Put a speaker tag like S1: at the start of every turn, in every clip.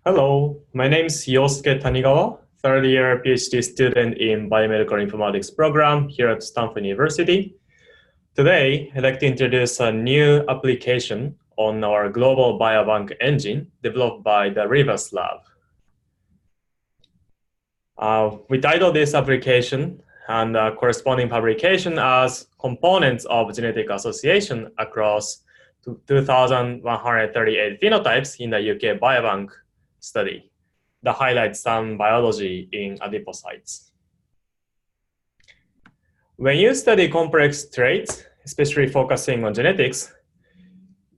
S1: Hello, my name is Yosuke Tanigawa, third year PhD student in biomedical informatics program here at Stanford University. Today, I'd like to introduce a new application on our Global Biobank Engine developed by the Rivas Lab. We titled this application and corresponding publication as Components of Genetic Association across 2,138 phenotypes in the UK Biobank study that highlights some biology in adipocytes. When you study complex traits, especially focusing on genetics,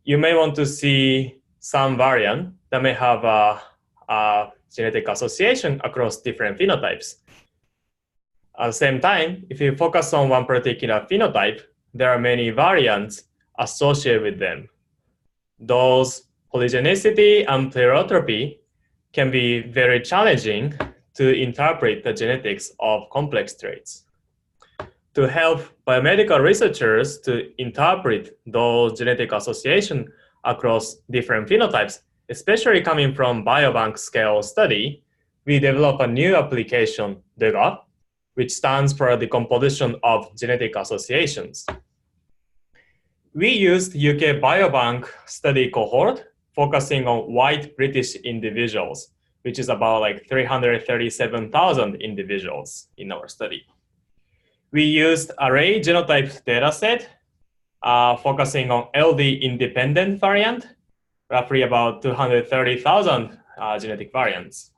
S1: you may want to see some variant that may have a genetic association across different phenotypes. At the same time, if you focus on one particular phenotype, there are many variants associated with them. Those polygenicity and plerotropy can be very challenging to interpret the genetics of complex traits. To help biomedical researchers to interpret those genetic associations across different phenotypes, especially coming from biobank scale study, we developed a new application, DeGAs, which stands for Decomposition of Genetic Associations. We used UK Biobank study cohort focusing on white British individuals, which is about like 337,000 individuals in our study. We used array genotype dataset focusing on LD independent variant, roughly about 230,000 genetic variants.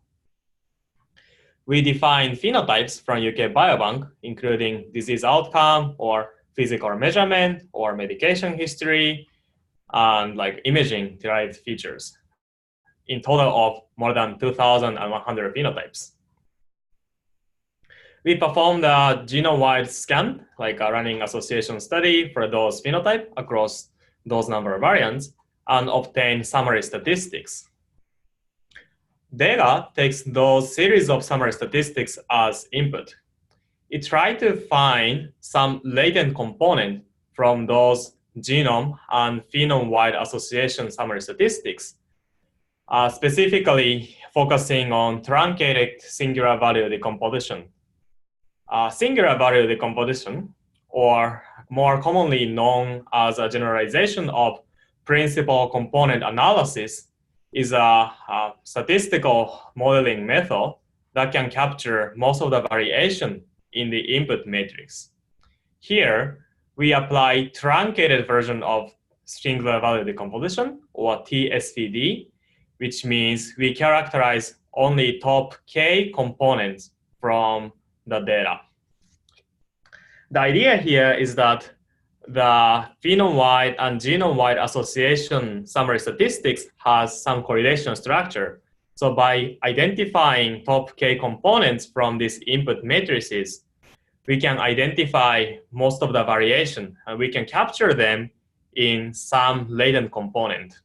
S1: We defined phenotypes from UK Biobank, including disease outcome or physical measurement or medication history, and like imaging derived features, in total of more than 2,100 phenotypes. We performed a genome-wide scan, like a running association study for those phenotypes across those number of variants, and obtained summary statistics. DeGAs takes those series of summary statistics as input. It tried to find some latent component from those genome and phenome-wide association summary statistics, specifically focusing on truncated singular value decomposition. Singular value decomposition, or more commonly known as a generalization of principal component analysis, is a statistical modeling method that can capture most of the variation in the input matrix. Here, we apply truncated version of singular value decomposition, or TSVD, which means we characterize only top K components from the data. The idea here is that the phenome-wide and genome-wide association summary statistics has some correlation structure. So by identifying top K components from these input matrices, we can identify most of the variation, and we can capture them in some latent component.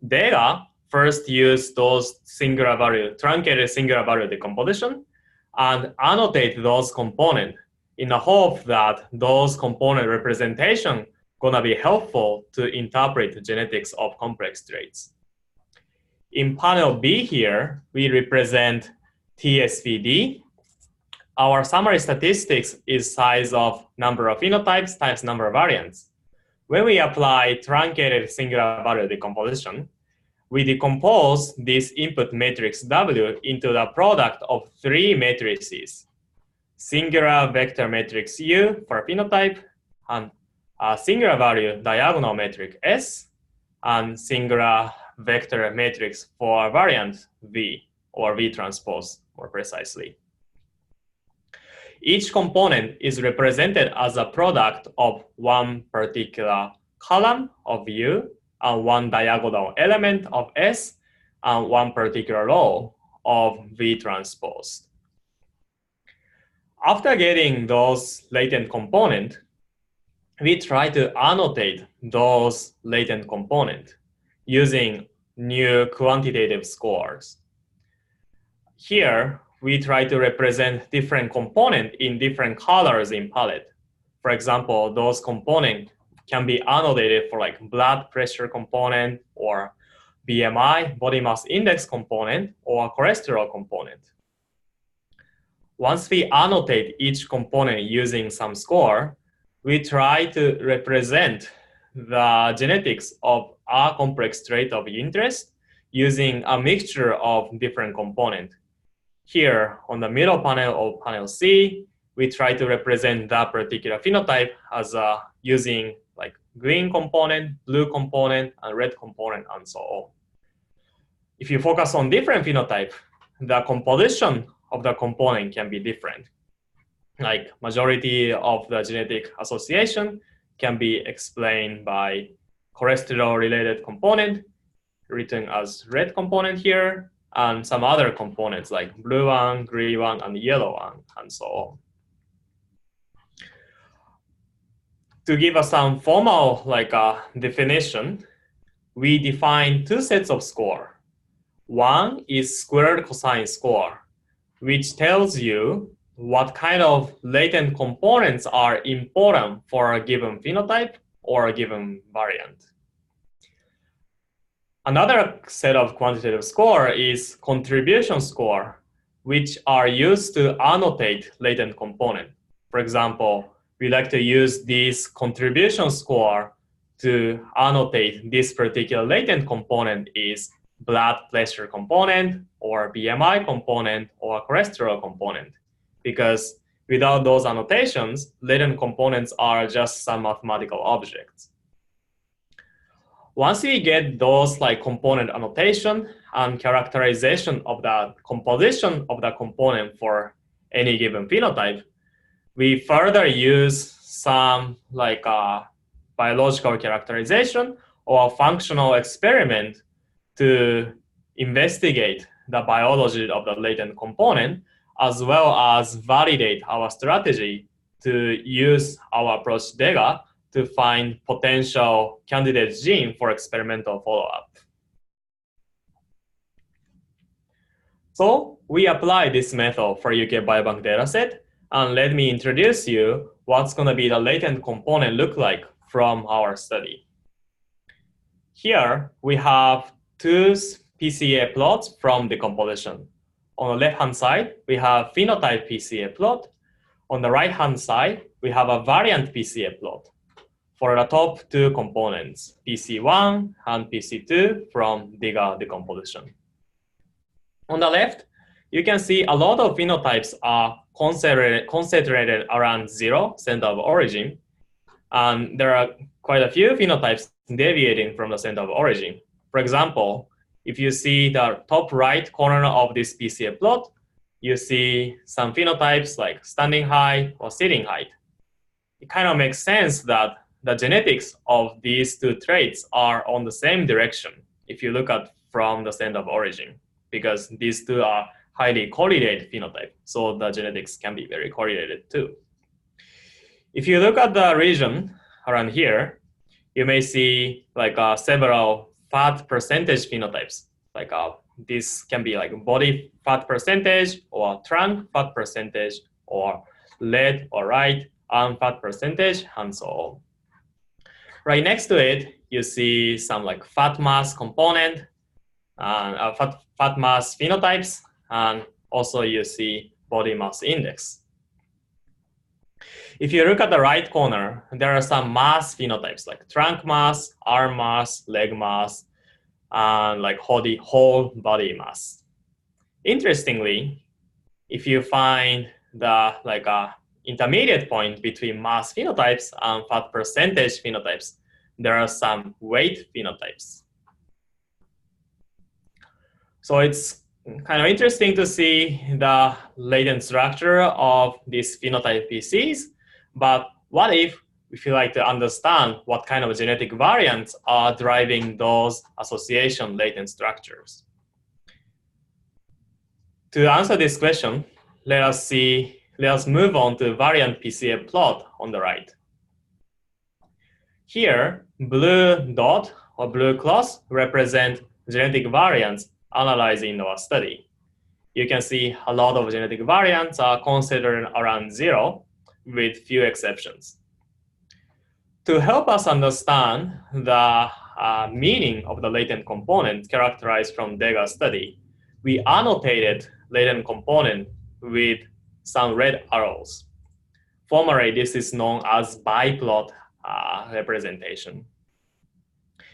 S1: DeGAs first used those truncated singular value decomposition and annotate those components in the hope that those component representation gonna be helpful to interpret the genetics of complex traits. In panel B here, we represent TSVD. Our summary statistics is size of number of phenotypes times number of variants. When we apply truncated singular value decomposition, we decompose this input matrix W into the product of three matrices: singular vector matrix U for phenotype, and a singular value diagonal matrix S, and singular vector matrix for variant V, or V transpose more precisely. Each component is represented as a product of one particular column of U and one diagonal element of S and one particular row of V transpose. After getting those latent components, we try to annotate those latent components using new quantitative scores. Here, we try to represent different components in different colors in palette. For example, those components can be annotated for like blood pressure component or BMI, body mass index component, or cholesterol component. Once we annotate each component using some score, we try to represent the genetics of a complex trait of interest using a mixture of different components. Here on the middle panel of panel C, we try to represent that particular phenotype as using like green component, blue component, and red component, and so on. If you focus on different phenotype, the composition of the component can be different. Like majority of the genetic association can be explained by cholesterol-related component, written as red component here, and some other components like blue one, green one, and yellow one, and so on. To give us some formal definition, we define two sets of score. One is squared cosine score, which tells you what kind of latent components are important for a given phenotype or a given variant. Another set of quantitative score is contribution score, which are used to annotate latent component. For example, we like to use this contribution score to annotate this particular latent component is blood pressure component or BMI component or cholesterol component, because without those annotations, latent components are just some mathematical objects. Once we get those component annotation and characterization of the composition of the component for any given phenotype, we further use some biological characterization or functional experiment to investigate the biology of the latent component, as well as validate our strategy to use our approach DeGA to find potential candidate gene for experimental follow-up. So we apply this method for UK Biobank dataset, and let me introduce you what's going to be the latent component look like from our study. Here we have two PCA plots from Decomposition. On the left-hand side, we have phenotype PCA plot. On the right-hand side, we have a variant PCA plot for the top two components, PC1 and PC2 from DeGAs Decomposition. On the left, you can see a lot of phenotypes are concentrated around 0, center of origin, and there are quite a few phenotypes deviating from the center of origin. For example, if you see the top right corner of this PCA plot, you see some phenotypes like standing height or sitting height. It kind of makes sense that the genetics of these two traits are on the same direction if you look at from the center of origin, because these two are highly correlated phenotype, so the genetics can be very correlated too. If you look at the region around here, you may see several fat percentage phenotypes. This can be body fat percentage or trunk fat percentage or left or right arm fat percentage, and so on. Right next to it, you see some fat mass component and fat mass phenotypes, and also you see body mass index. If you look at the right corner, there are some mass phenotypes like trunk mass, arm mass, leg mass, and whole body mass. Interestingly, if you find the intermediate point between mass phenotypes and fat percentage phenotypes, there are some weight phenotypes. So it's kind of interesting to see the latent structure of these phenotype PCs, but what if you like to understand what kind of genetic variants are driving those association latent structures? To answer this question, let us move on to variant PCA plot on the right. Here, blue dot or blue cross represent genetic variants analyzed in our study. You can see a lot of genetic variants are considered around 0 with few exceptions. To help us understand the meaning of the latent component characterized from DeGAs study, we annotated latent component with some red arrows. Formally, this is known as biplot representation.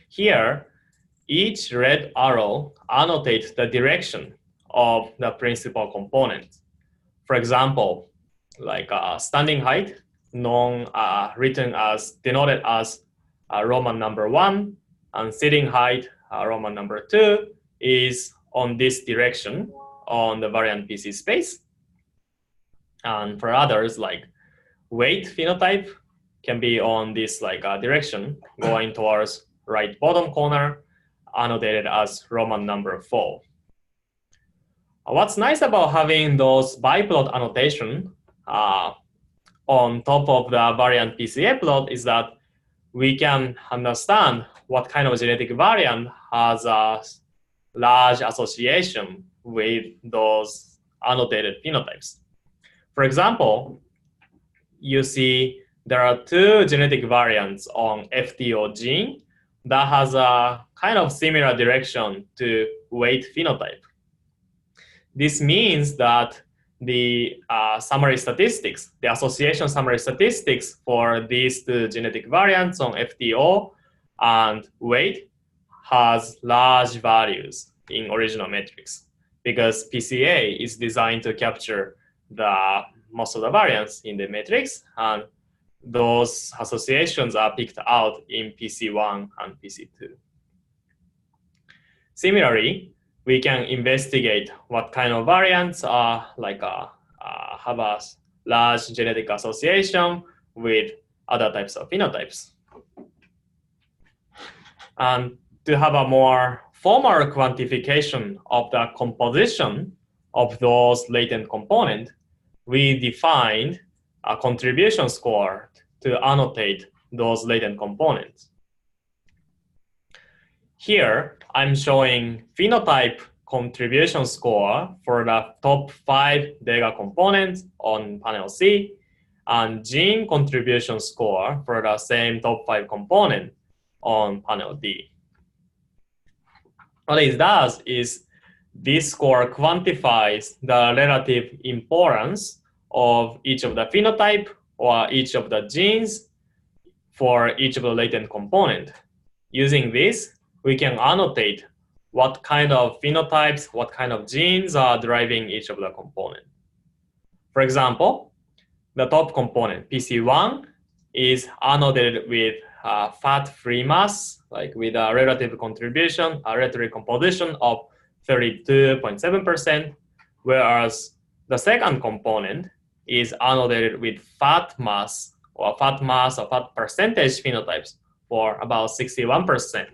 S1: Here, each red arrow annotates the direction of the principal component. For example, like standing height, denoted as Roman number 1, and sitting height, Roman number 2, is on this direction on the variant PC space. And for others, like weight phenotype can be on this direction going towards right bottom corner, annotated as Roman number 4. What's nice about having those biplot annotation on top of the variant PCA plot is that we can understand what kind of genetic variant has a large association with those annotated phenotypes. For example, you see there are 2 genetic variants on FTO gene that has a kind of similar direction to weight phenotype. This means that the summary statistics, the association summary statistics for these 2 genetic variants on FTO and weight has large values in original matrix, because PCA is designed to capture the most of the variants in the matrix, and those associations are picked out in PC1 and PC2. Similarly, we can investigate what kind of variants are have a large genetic association with other types of phenotypes. And to have a more formal quantification of the composition of those latent components, we defined a contribution score to annotate those latent components. Here, I'm showing phenotype contribution score for the top 5 DeGA components on panel C, and gene contribution score for the same top 5 component on panel D. What it does is this score quantifies the relative importance of each of the phenotype or each of the genes for each of the latent component. Using this, we can annotate what kind of phenotypes, what kind of genes are driving each of the component. For example, the top component, PC1, is annotated with fat-free mass, like with a relative contribution, a relative composition of 32.7%, whereas the second component is annotated with fat mass or fat percentage phenotypes for about 61%.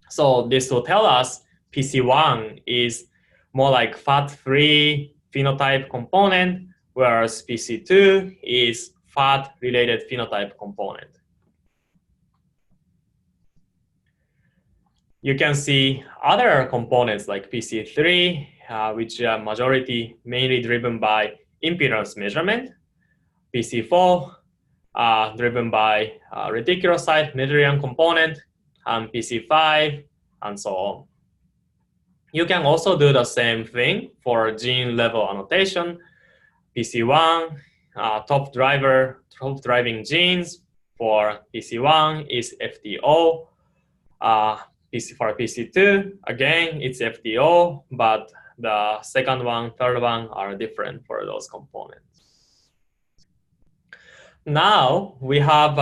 S1: So this will tell us PC1 is more like fat-free phenotype component, whereas PC2 is fat-related phenotype component. You can see other components like PC3, which are mainly driven by impedance measurement, PC4, driven by reticulocyte Mendelian component, and PC5, and so on. You can also do the same thing for gene level annotation. PC1, top driving genes for PC1 is FTO. For PC2, again, it's FTO, but the second one, third one are different for those components. Now we have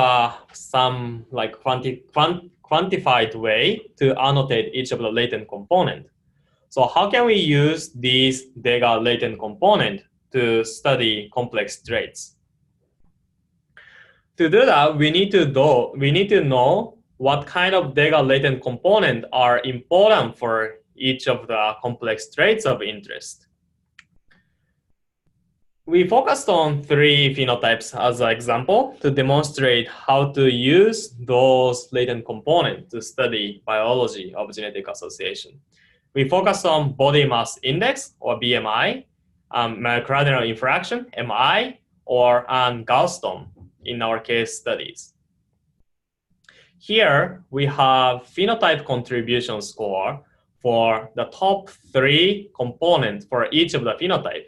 S1: some quantified way to annotate each of the latent component. So how can we use these DeGA latent component to study complex traits? To do that, we need to know what kind of DeGA latent component are important for each of the complex traits of interest. We focused on 3 phenotypes as an example to demonstrate how to use those latent components to study biology of genetic association. We focused on body mass index, or BMI, myocardial infraction, MI, and gallstone in our case studies. Here we have phenotype contribution score for the top 3 components for each of the phenotype.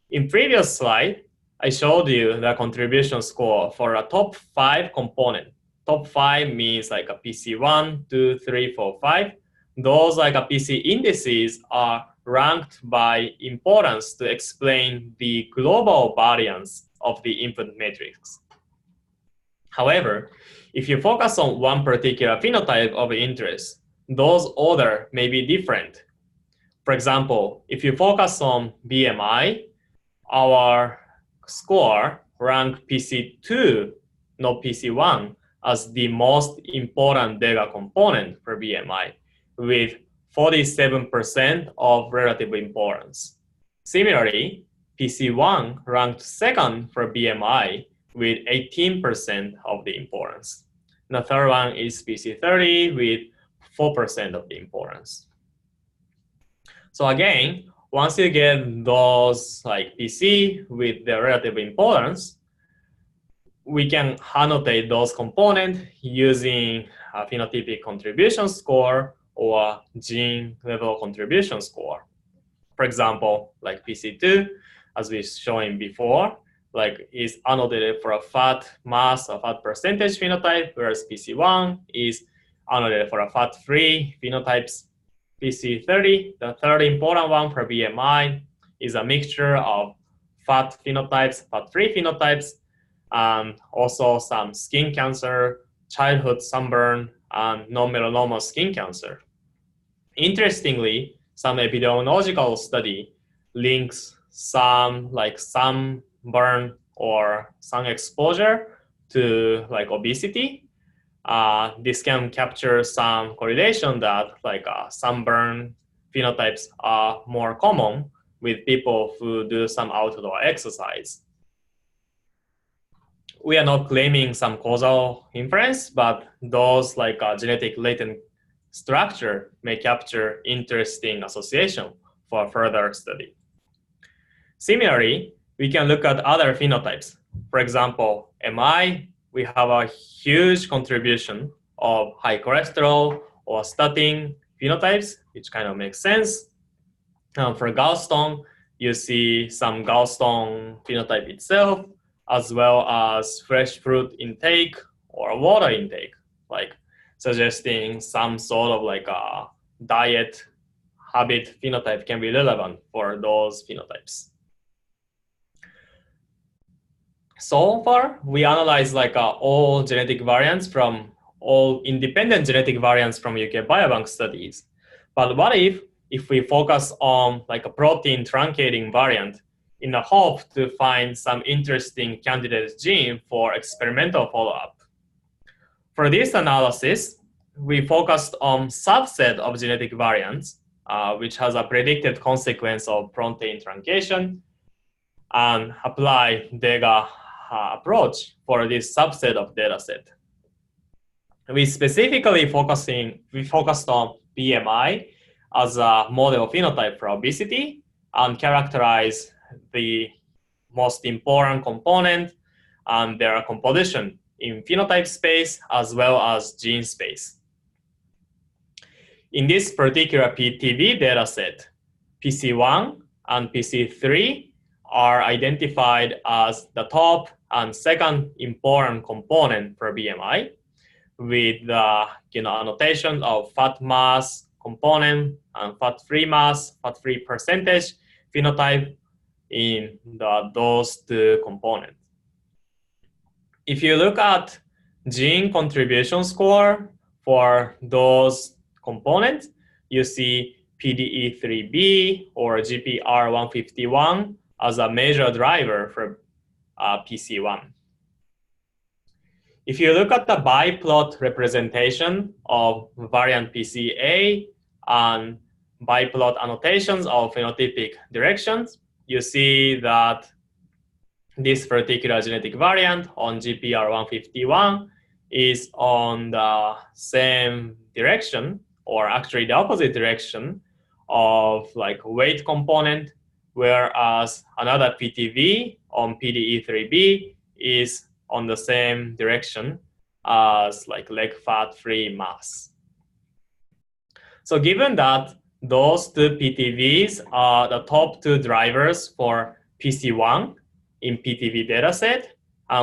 S1: In previous slide, I showed you the contribution score for a top 5 component. Top 5 means like a PC1, 2, 3, 4, 5. Those like a PC indices are ranked by importance to explain the global variance of the input matrix. However, if you focus on one particular phenotype of interest, those order may be different. For example, if you focus on BMI, our score ranked PC2, not PC1, as the most important DEGA component for BMI, with 47% of relative importance. Similarly, PC1 ranked second for BMI with 18% of the importance. The third one is PC30 with 4% of the importance. So again, once you get those like PC with the relative importance, we can annotate those components using a phenotypic contribution score or gene level contribution score. For example, like PC2, as we showing before, like is annotated for a fat mass or fat percentage phenotype, whereas PC1 is annotated for a fat-free phenotypes. PC30, the third important one for BMI, is a mixture of fat phenotypes, fat-free phenotypes, and also some skin cancer, childhood sunburn, and non-melanoma skin cancer. Interestingly, some epidemiological study links some like sunburn or sun exposure to like obesity. This can capture some correlation that like sunburn phenotypes are more common with people who do some outdoor exercise. We are not claiming some causal inference, but those like genetic latent structure may capture interesting association for further study. Similarly, we can look at other phenotypes. For example, MI, we have a huge contribution of high cholesterol or statin phenotypes, which kind of makes sense. For gallstone, you see some gallstone phenotype itself, as well as fresh fruit intake or water intake, like suggesting some sort of like a diet habit phenotype can be relevant for those phenotypes. So far, we analyzed like all genetic variants from all independent genetic variants from UK Biobank studies. But what if we focus on like a protein truncating variant in the hope to find some interesting candidate gene for experimental follow-up? For this analysis, we focused on subset of genetic variants, which has a predicted consequence of protein truncation, and apply DEGA approach for this subset of dataset. We specifically focused on BMI as a model phenotype for obesity and characterize the most important component and their composition in phenotype space as well as gene space. In this particular PTV dataset, PC1 and PC3 are identified as the top and second important component for BMI, with the annotation of fat mass component and fat-free mass, fat-free percentage phenotype in those two components. If you look at gene contribution score for those components, you see PDE3B or GPR151 as a major driver for PC1. If you look at the biplot representation of variant PCA and biplot annotations of phenotypic directions, you see that this particular genetic variant on GPR151 is on the same direction, or actually the opposite direction of like weight component, whereas another PTV on PDE3B is on the same direction as like leg fat-free mass. So given that those two PTVs are the top two drivers for PC1 in PTV dataset,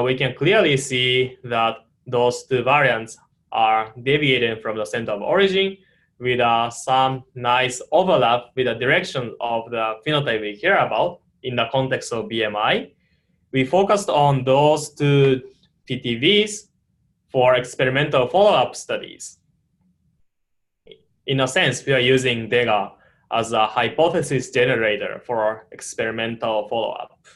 S1: we can clearly see that those two variants are deviating from the center of origin with some nice overlap with the direction of the phenotype we care about in the context of BMI. We focused on those two PTVs for experimental follow-up studies. In a sense, we are using DeGA as a hypothesis generator for experimental follow-up.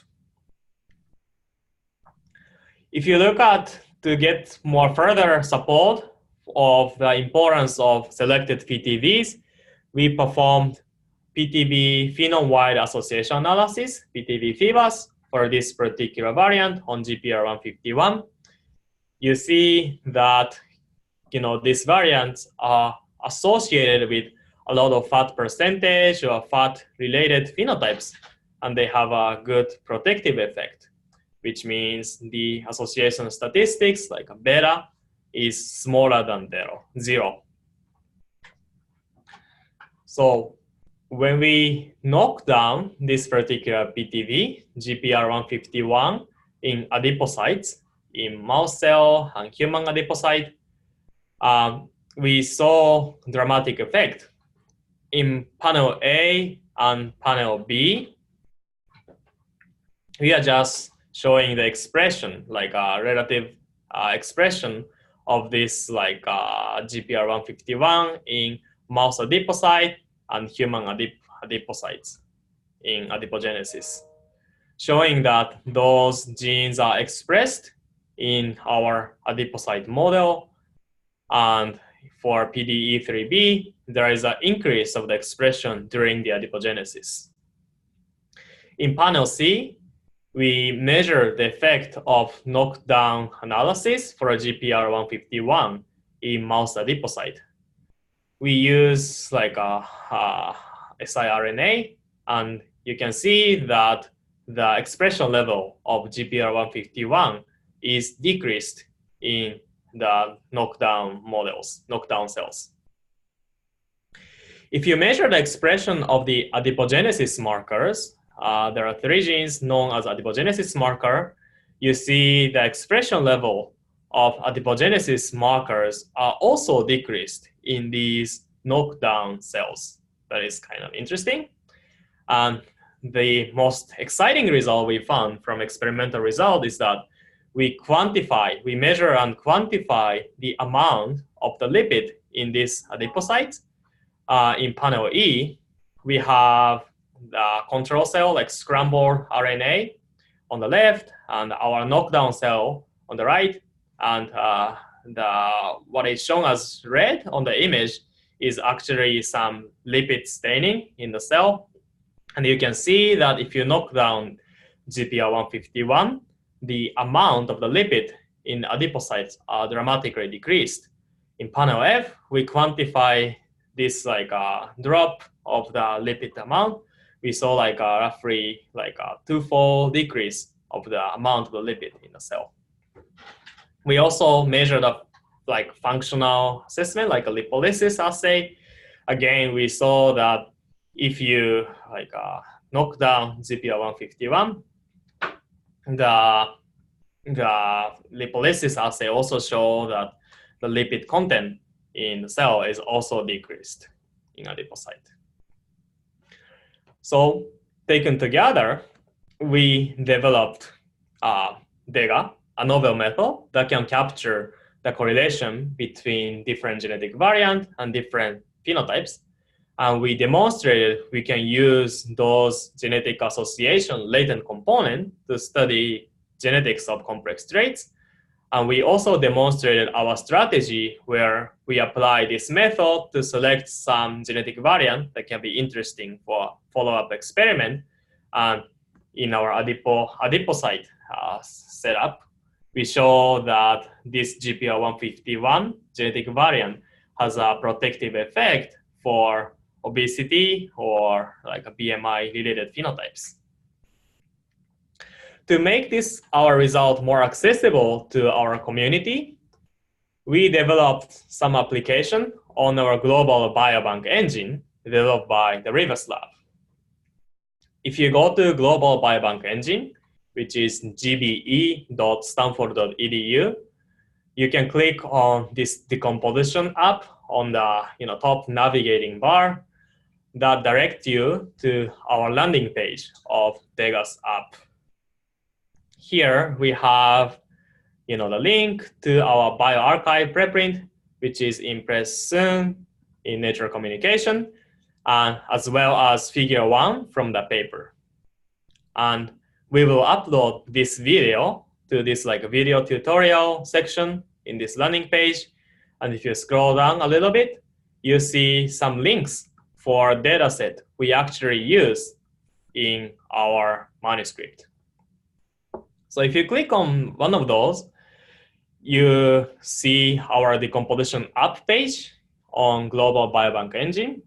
S1: If you look at to get more further support of the importance of selected PTVs, we performed PTV phenome-wide association analysis, PTV FIBAS, for this particular variant on GPR151. You see that these variants are associated with a lot of fat percentage or fat-related phenotypes, and they have a good protective effect, which means the association statistics, like a beta, is smaller than zero. So when we knock down this particular PTV, GPR151, in adipocytes, in mouse cell and human adipocyte, we saw dramatic effect. In panel A and panel B, we are just showing the expression, like a relative expression of this like GPR151 in mouse adipocyte and human adipocytes in adipogenesis, showing that those genes are expressed in our adipocyte model. And for PDE3B, there is an increase of the expression during the adipogenesis. In panel C, we measure the effect of knockdown analysis for a GPR151 in mouse adipocyte. We use like a siRNA, and you can see that the expression level of GPR151 is decreased in the knockdown models, knockdown cells. If you measure the expression of the adipogenesis markers, there are three genes known as adipogenesis marker. You see the expression level of adipogenesis markers are also decreased in these knockdown cells. That is kind of interesting. And the most exciting result we found from experimental result is that we measure and quantify the amount of the lipid in this adipocyte. In panel E, we have the control cell, like scrambled RNA on the left, and our knockdown cell on the right. And what is shown as red on the image is actually some lipid staining in the cell. And you can see that if you knock down GPR151, the amount of the lipid in adipocytes are dramatically decreased. In panel F, we quantify this like drop of the lipid amount. We saw like roughly like a twofold decrease of the amount of the lipid in the cell. We also measured a like functional assessment, like a lipolysis assay. Again, we saw that if you like knock down GPR151, the lipolysis assay also show that the lipid content in the cell is also decreased in adipocyte. So taken together, we developed DeGA, a novel method that can capture the correlation between different genetic variants and different phenotypes. And we demonstrated we can use those genetic association latent component to study genetics of complex traits. And we also demonstrated our strategy where we apply this method to select some genetic variant that can be interesting for follow-up experiment. And in our adipocyte setup, we show that this GPR151 genetic variant has a protective effect for obesity or like a BMI-related phenotypes. To make this our result more accessible to our community, we developed some application on our Global Biobank Engine developed by the Rivas Lab. If you go to Global Biobank Engine, which is gbe.stanford.edu, you can click on this Decomposition app on the top navigating bar that directs you to our landing page of DeGAs App. Here we have the link to our bioRxiv preprint, which is in press soon in Nature Communication, and as well as figure 1 from the paper. And we will upload this video to this video tutorial section in this landing page. And if you scroll down a little bit, you see some links for data set we actually use in our manuscript. So if you click on one of those, you see our Decomposition app page on Global Biobank Engine.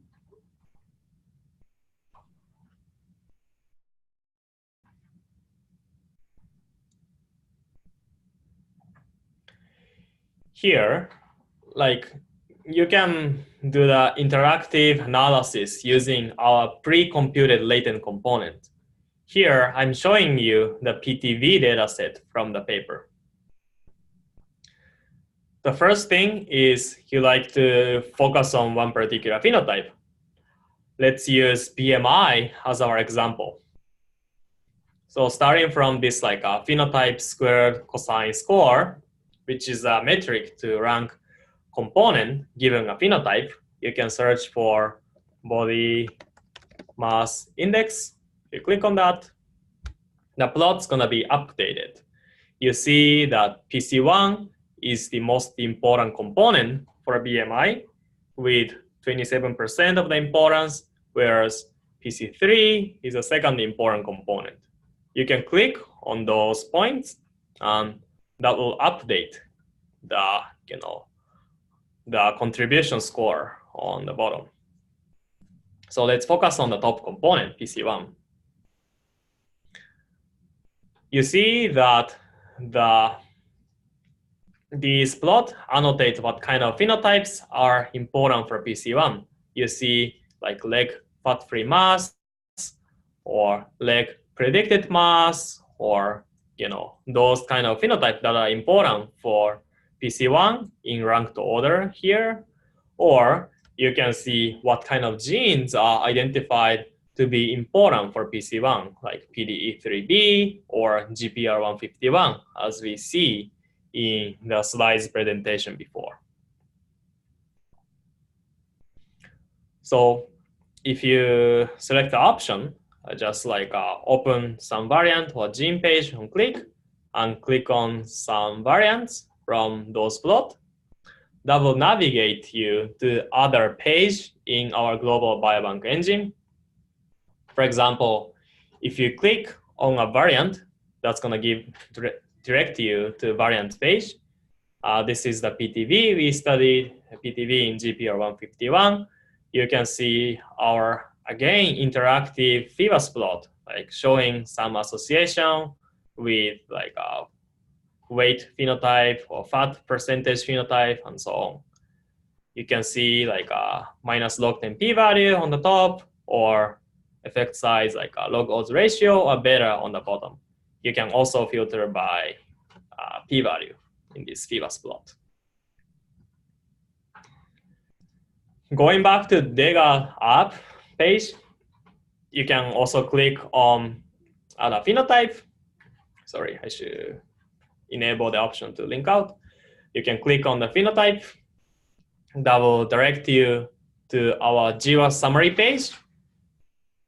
S1: Here, you can do the interactive analysis using our pre-computed latent component. Here, I'm showing you the PTV dataset from the paper. The first thing is you like to focus on one particular phenotype. Let's use BMI as our example. So starting from this a phenotype squared cosine score, which is a metric to rank component given a phenotype, you can search for body mass index. If you click on that, the plot's gonna be updated. You see that PC1 is the most important component for BMI with 27% of the importance, whereas PC3 is the second important component. You can click on those points and that will update the contribution score on the bottom. So let's focus on the top component, PC1. You see that this plot annotates what kind of phenotypes are important for PC1. You see leg fat-free mass, or leg predicted mass, or those kind of phenotypes that are important for PC1 in ranked order here. Or you can see what kind of genes are identified to be important for PC1, like PDE3B or GPR151, as we see in the slides presentation before. So if you select the option, just open some variant or gene page and click on some variants from those plots, that will navigate you to other page in our Global Biobank Engine. For example, if you click on a variant, that's going to direct you to variant page. This is the PTV we studied, PTV in GPR151. You can see our, again, interactive Rivas plot, showing some association with weight phenotype or fat percentage phenotype and so on. You can see minus log 10 p-value on the top, or effect size log odds ratio or beta on the bottom. You can also filter by p-value in this Rivas plot. Going back to DeGAs App page, you can also click on the phenotype. Sorry, I should enable the option to link out. You can click on the phenotype. That will direct you to our GWAS summary page,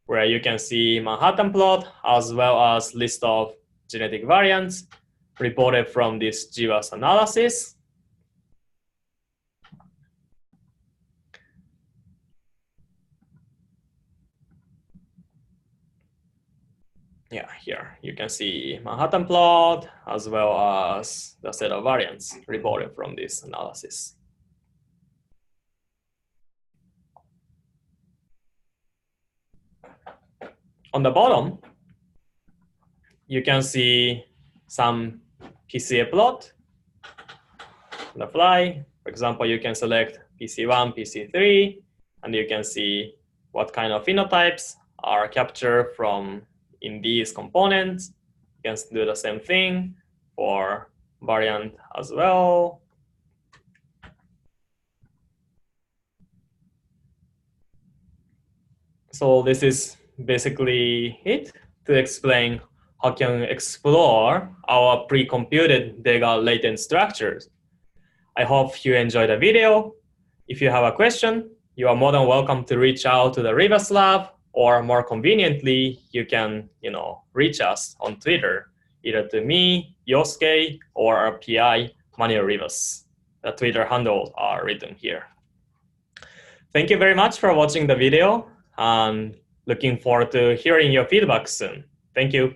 S1: where you can see Manhattan plot as well as list of genetic variants reported from this GWAS analysis. Yeah, here you can see Manhattan plot as well as the set of variants reported from this analysis. On the bottom, you can see some PCA plot on the fly. For example, you can select PC1, PC3, and you can see what kind of phenotypes are captured from in these components. You can do the same thing for variant as well. So this is basically it to explain how can we explore our pre-computed DeGAs latent structures. I hope you enjoyed the video. If you have a question, you are more than welcome to reach out to the Rivas Lab, or more conveniently, you can reach us on Twitter, either to me, Yosuke, or our PI, Manuel Rivas. The Twitter handles are written here. Thank you very much for watching the video, and looking forward to hearing your feedback soon. Thank you.